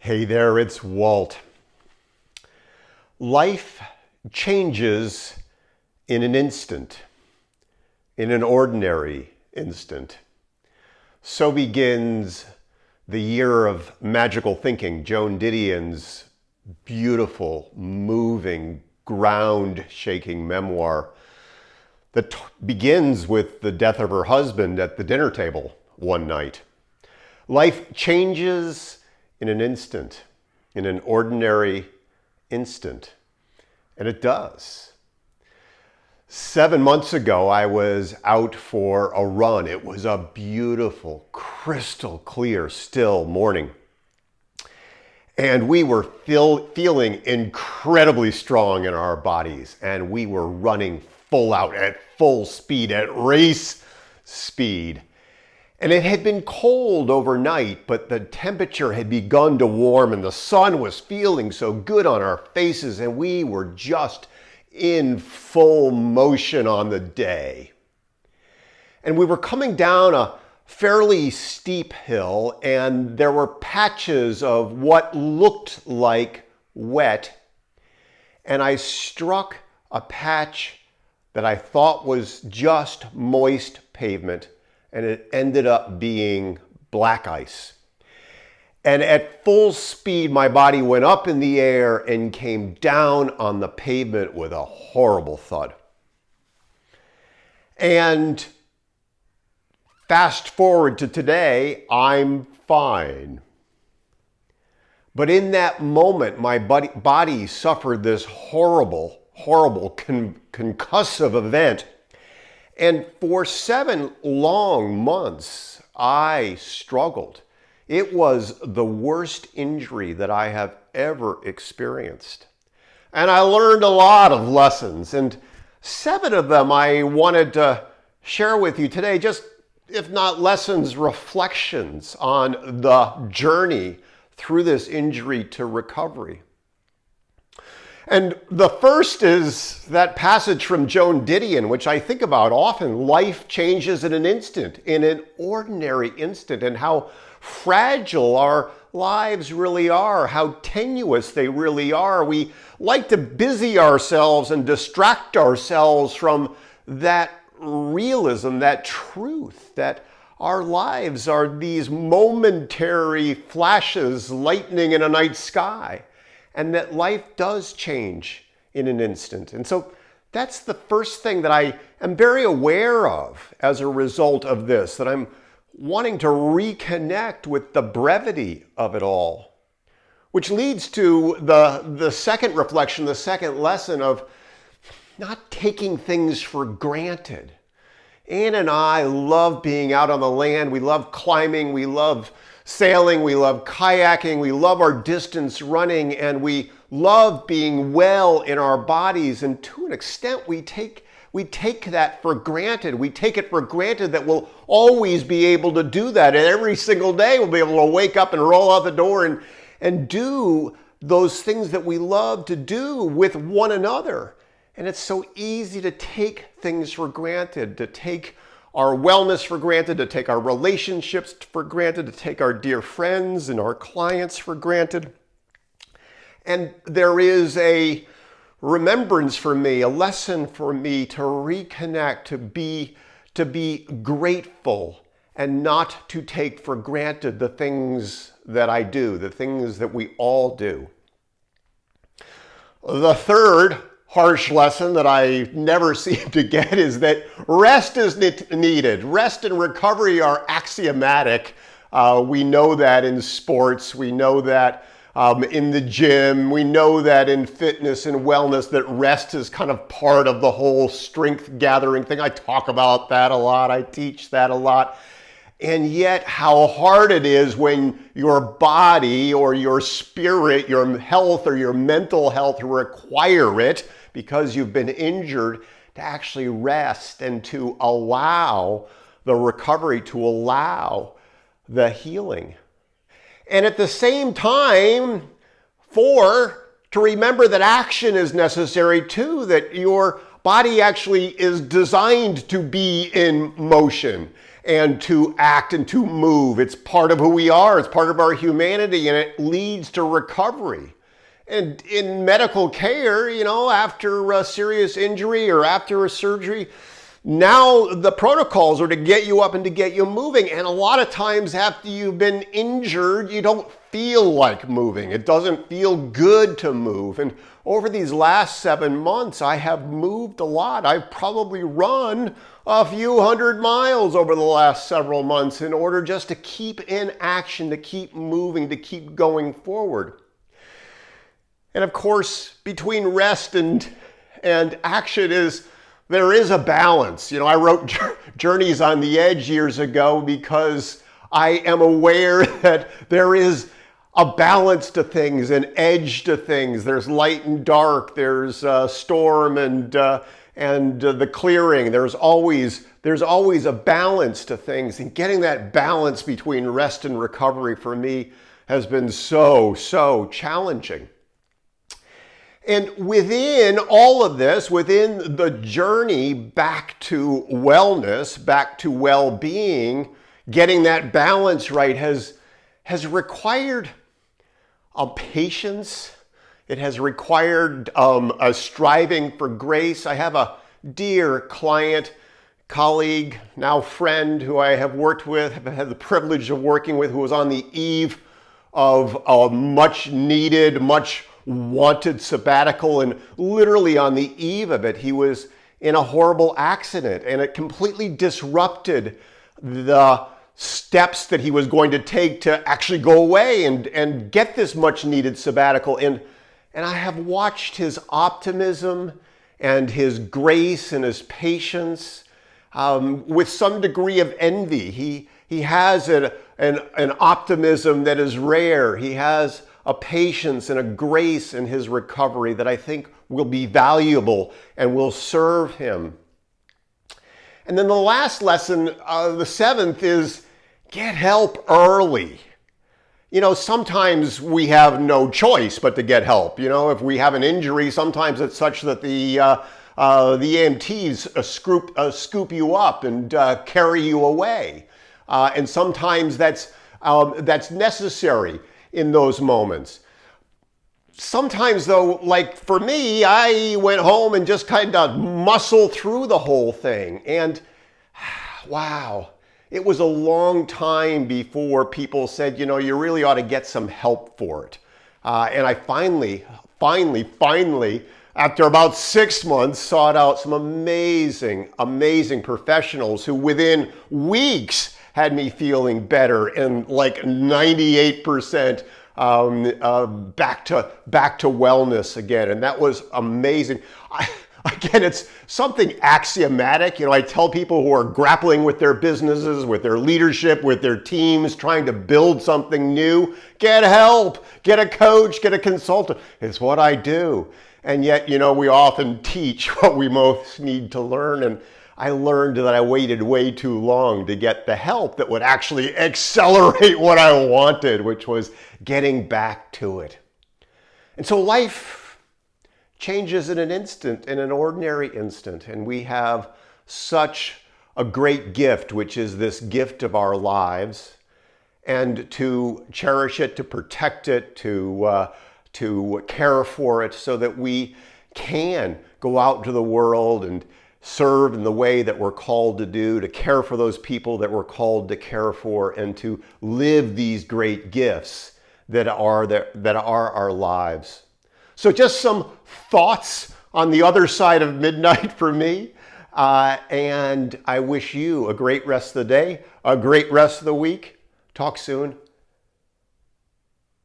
Hey there, it's Walt. Life changes in an instant, in an ordinary instant. So begins the year of magical thinking, Joan Didion's beautiful, moving, ground-shaking memoir that begins with the death of her husband at the dinner table one night. Life changes in an instant, in an ordinary instant. And it does. 7 months ago, I was out for a run. It was a beautiful, crystal clear, still morning. And we were feeling incredibly strong in our bodies. And we were running full out, at full speed, at race speed. And it had been cold overnight, but the temperature had begun to warm and the sun was feeling so good on our faces, and we were just in full motion on the day. And we were coming down a fairly steep hill, and there were patches of what looked like wet, and I struck a patch that I thought was just moist pavement, and it ended up being black ice. And at full speed, my body went up in the air and came down on the pavement with a horrible thud. And fast forward to today, I'm fine. But in that moment, my body suffered this horrible concussive event. And for 7 long months, I struggled. It was the worst injury that I have ever experienced. And I learned a lot of lessons, and 7 of them I wanted to share with you today, just if not lessons, reflections on the journey through this injury to recovery. And the first is that passage from Joan Didion, which I think about often. Life changes in an instant, in an ordinary instant, and how fragile our lives really are, how tenuous they really are. We like to busy ourselves and distract ourselves from that realism, that truth, that our lives are these momentary flashes, lightning in a night sky. And that life does change in an instant. And so that's the first thing that I am very aware of as a result of this, that I'm wanting to reconnect with the brevity of it all. Which leads to the second reflection, the second lesson of not taking things for granted. Ann and I love being out on the land. We love climbing. We love sailing, we love kayaking, we love our distance running, and we love being well in our bodies. And to an extent, we take that for granted. We take it for granted that we'll always be able to do that. And every single day we'll be able to wake up and roll out the door and do those things that we love to do with one another. And it's so easy to take things for granted, to take our wellness for granted, to take our relationships for granted, to take our dear friends and our clients for granted. And there is a remembrance for me, a lesson for me to reconnect, to be grateful and not to take for granted the things that I do, the things that we all do. The third harsh lesson that I never seem to get is that rest is needed. Rest and recovery are axiomatic. We know that in sports. We know that in the gym. We know that in fitness and wellness, that rest is kind of part of the whole strength gathering thing. I talk about that a lot. I teach that a lot. And yet how hard it is when your body or your spirit, your health or your mental health require it because you've been injured, to actually rest and to allow the recovery, to allow the healing. And at the same time, to remember that action is necessary too, that your body actually is designed to be in motion. and to act and to move. It's part of who we are. It's part of our humanity, and it leads to recovery. And in medical care, after a serious injury or after a surgery, now the protocols are to get you up and to get you moving. And a lot of times after you've been injured, you don't feel like moving. It doesn't feel good to move. And over these last 7 months, I have moved a lot. I've probably run a few hundred miles over the last several months in order just to keep in action, to keep moving, to keep going forward. And of course, between rest and action there is a balance. I wrote Journeys on the Edge years ago because I am aware that there is a balance to things, an edge to things. There's light and dark. There's storm and the clearing. There's always a balance to things, and getting that balance between rest and recovery for me has been so challenging. And within all of this, within the journey back to wellness, back to well-being, getting that balance right has required a patience. It has required a striving for grace. I have a dear client, colleague, now friend, who I have worked with, have had the privilege of working with, who was on the eve of a much needed, much wanted sabbatical, and literally on the eve of it, he was in a horrible accident, and it completely disrupted the steps that he was going to take to actually go away and get this much needed sabbatical. And I have watched his optimism and his grace and his patience with some degree of envy. He has an optimism that is rare. He has a patience and a grace in his recovery that I think will be valuable and will serve him. And then the last lesson, the seventh, is get help early. Sometimes we have no choice but to get help. If we have an injury, sometimes it's such that the EMTs scoop you up and carry you away. And sometimes that's necessary in those moments. Sometimes though, like for me, I went home and just kind of muscled through the whole thing. And wow, it was a long time before people said, you really ought to get some help for it. And I finally, after about 6 months, sought out some amazing professionals who within weeks had me feeling better and like 98% back to wellness again. And that was amazing. Again, it's something axiomatic. I tell people who are grappling with their businesses, with their leadership, with their teams, trying to build something new, get help, get a coach, get a consultant. It's what I do. And yet, we often teach what we most need to learn. And I learned that I waited way too long to get the help that would actually accelerate what I wanted, which was getting back to it. And so life changes in an instant, in an ordinary instant. And we have such a great gift, which is this gift of our lives. And to cherish it, to protect it, to care for it so that we can go out into the world and serve in the way that we're called to do, to care for those people that we're called to care for, and to live these great gifts that are our lives. So just some thoughts on the other side of midnight for me. And I wish you a great rest of the day, a great rest of the week. Talk soon.